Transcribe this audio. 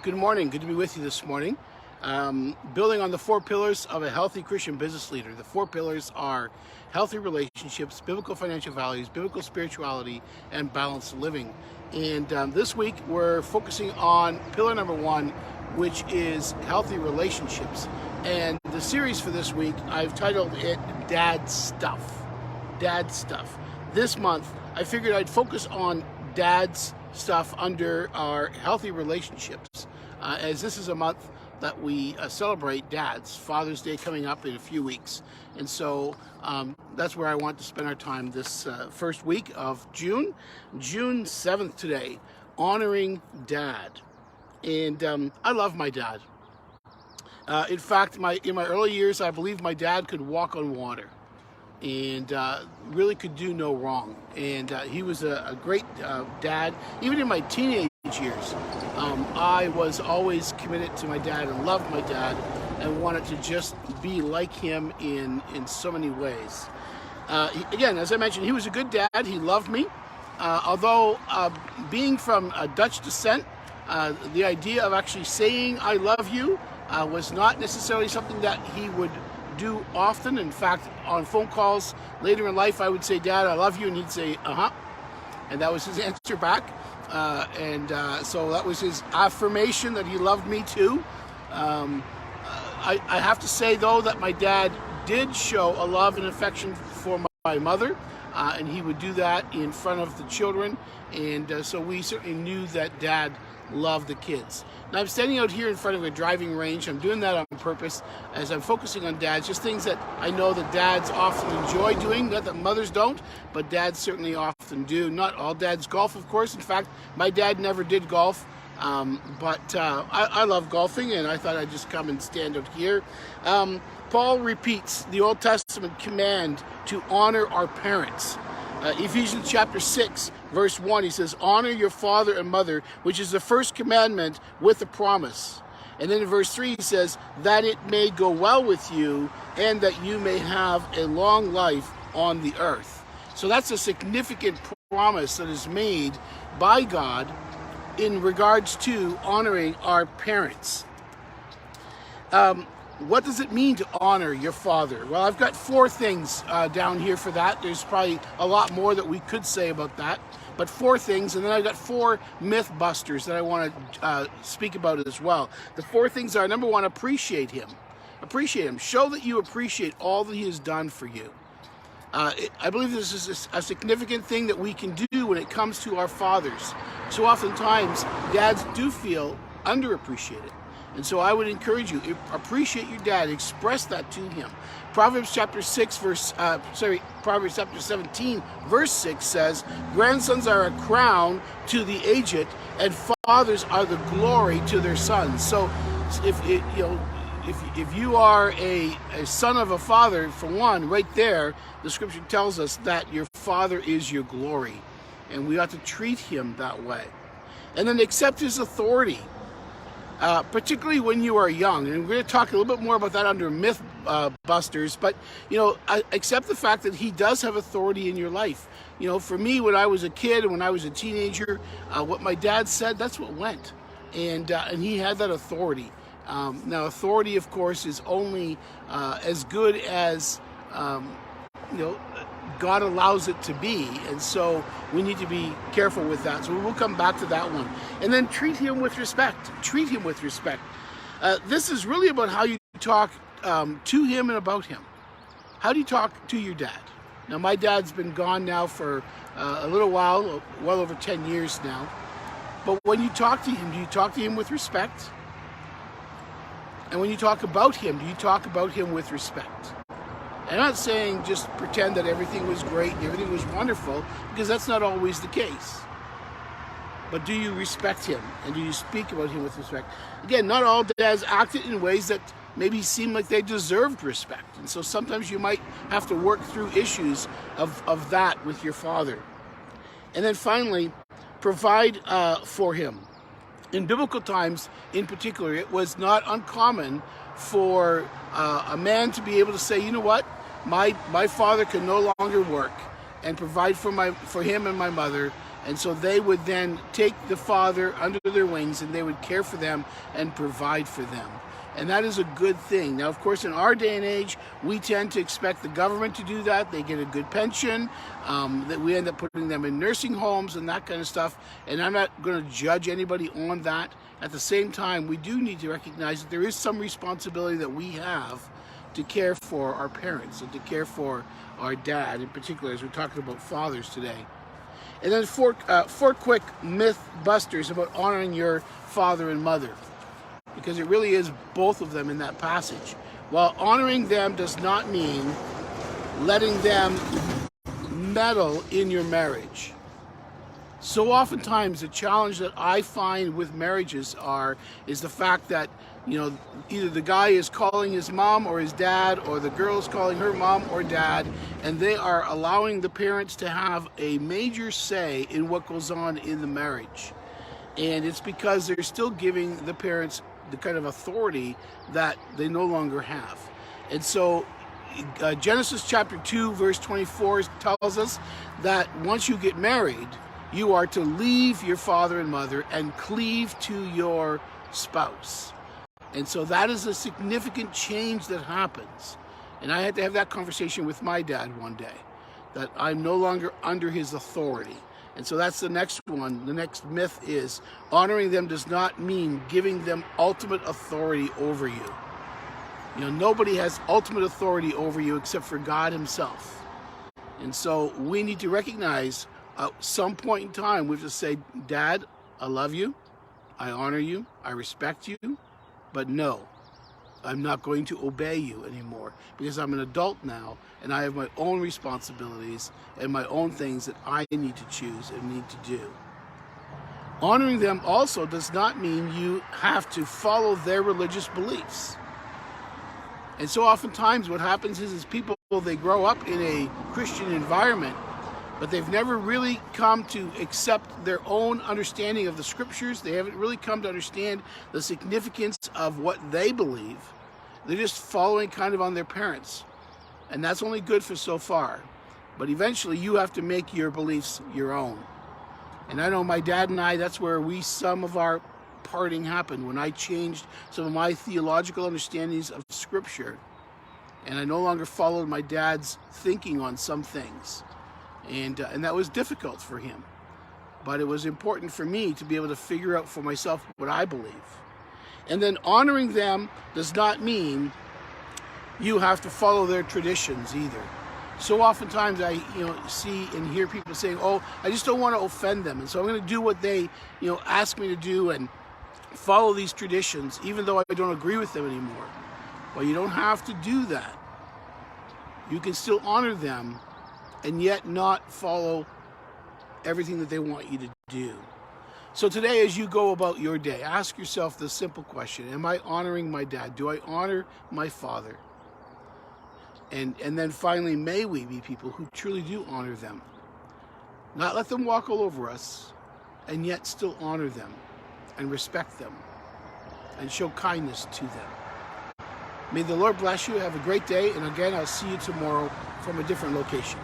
Good morning. Good to be with you this morning. Building on the four pillars of a healthy Christian business leader. The four pillars are healthy relationships, biblical financial values, biblical spirituality, and balanced living. And this week we're focusing on pillar number one, which is healthy relationships. And the series for this week, I've titled it Dad Stuff. Dad Stuff. This month, I figured I'd focus on dad's stuff under our healthy relationships, as this is a month that we celebrate dads. Father's Day coming up in a few weeks, and so that's where I want to spend our time this first week of June 7th today, honoring dad. And I love my dad. In fact, in my early years, I believe my dad could walk on water and really could do no wrong. And he was a great dad. Even in my teenage years, I was always committed to my dad and loved my dad and wanted to just be like him in so many ways. Again, as I mentioned, he was a good dad. He loved me. Although being from Dutch descent, the idea of actually saying I love you was not necessarily something that he would do often. In fact, on phone calls later in life, I would say, "Dad, I love you," and he'd say, "Uh-huh," and that was his answer back. So that was his affirmation that he loved me too. I have to say, though, that my dad did show a love and affection for my mother, and he would do that in front of the children, and so we certainly knew that Dad loved the kids. Now I'm standing out here in front of a driving range. I'm doing that on purpose as I'm focusing on dads, just things that I know that dads often enjoy doing, not that mothers don't, but dads certainly often do. Not all dads golf, of course. In fact, my dad never did golf, but I love golfing, and I thought I'd just come and stand out here. Paul repeats the Old Testament command to honor our parents. Ephesians chapter 6, verse 1, he says, "Honor your father and mother, which is the first commandment with a promise." And then in verse 3, he says, "that it may go well with you and that you may have a long life on the earth." So that's a significant promise that is made by God in regards to honoring our parents. What does it mean to honor your father? Well, I've got four things down here for that. There's probably a lot more that we could say about that, but four things, and then I've got four Mythbusters that I want to speak about as well. The four things are, number one, appreciate him. Appreciate him. Show that you appreciate all that he has done for you. I believe this is a significant thing that we can do when it comes to our fathers. So oftentimes, dads do feel underappreciated. And so I would encourage you, appreciate your dad, express that to him. Proverbs chapter 17, verse 6 says, "Grandsons are a crown to the aged, and fathers are the glory to their sons." So if you are a son of a father, for one, right there, the scripture tells us that your father is your glory, and we ought to treat him that way. And then accept his authority. Particularly when you are young, and we're going to talk a little bit more about that under Mythbusters, but accept the fact that he does have authority in your life. For me, when I was a kid and when I was a teenager, what my dad said, that's what went, and he had that authority. Now, authority, of course, is only as good as God allows it to be, and so we need to be careful with that. So we'll come back to that one. And then treat him with respect. Treat him with respect. This is really about how you talk to him and about him. How do you talk to your dad? Now, my dad's been gone now for a little while, well over 10 years now. But when you talk to him, do you talk to him with respect? And when you talk about him, do you talk about him with respect? I'm not saying just pretend that everything was great and everything was wonderful, because that's not always the case. But do you respect him, and do you speak about him with respect? Again, not all dads acted in ways that maybe seemed like they deserved respect, and so sometimes you might have to work through issues of that with your father. And then finally, provide for him. In biblical times, in particular, it was not uncommon for a man to be able to say, "You know what? My father can no longer work," and provide for him and my mother, And so they would then take the father under their wings and they would care for them and provide for them. And that is a good thing. Now, of course, in our day and age, we tend to expect the government to do that. They get a good pension, that we end up putting them in nursing homes and that kind of stuff. And I'm not going to judge anybody on that. At the same time, we do need to recognize that there is some responsibility that we have to care for our parents and to care for our dad in particular, as we're talking about fathers today. And then four quick myth busters about honoring your father and mother, because it really is both of them in that passage. While honoring them does not mean letting them meddle in your marriage. So oftentimes the challenge that I find with marriages is the fact that, either the guy is calling his mom or his dad, or the girl is calling her mom or dad, and they are allowing the parents to have a major say in what goes on in the marriage. And it's because they're still giving the parents the kind of authority that they no longer have. And so Genesis chapter 2 verse 24 tells us that once you get married, you are to leave your father and mother and cleave to your spouse. And so that is a significant change that happens. And I had to have that conversation with my dad one day, that I'm no longer under his authority. And so that's the next one. The next myth is honoring them does not mean giving them ultimate authority over you. Nobody has ultimate authority over you except for God himself. And so we need to recognize at some point in time, we have to say, Dad, I love you, I honor you, I respect you, but no, I'm not going to obey you anymore, because I'm an adult now and I have my own responsibilities and my own things that I need to choose and need to do. Honoring them also does not mean you have to follow their religious beliefs. And so oftentimes what happens is people, they grow up in a Christian environment, but they've never really come to accept their own understanding of the scriptures. They haven't really come to understand the significance of what they believe. They're just following kind of on their parents. And that's only good for so far. But eventually you have to make your beliefs your own. And I know my dad and I, that's where some of our parting happened, when I changed some of my theological understandings of scripture. And I no longer followed my dad's thinking on some things. And that was difficult for him. But it was important for me to be able to figure out for myself what I believe. And then honoring them does not mean you have to follow their traditions either. So oftentimes I see and hear people saying, oh, I just don't want to offend them, and so I'm going to do what they ask me to do and follow these traditions even though I don't agree with them anymore. Well, you don't have to do that. You can still honor them and yet not follow everything that they want you to do. So today, as you go about your day, ask yourself the simple question: am I honoring my dad? Do I honor my father? And then finally, may we be people who truly do honor them. Not let them walk all over us, and yet still honor them and respect them and show kindness to them. May the Lord bless you. Have a great day. And again, I'll see you tomorrow from a different location.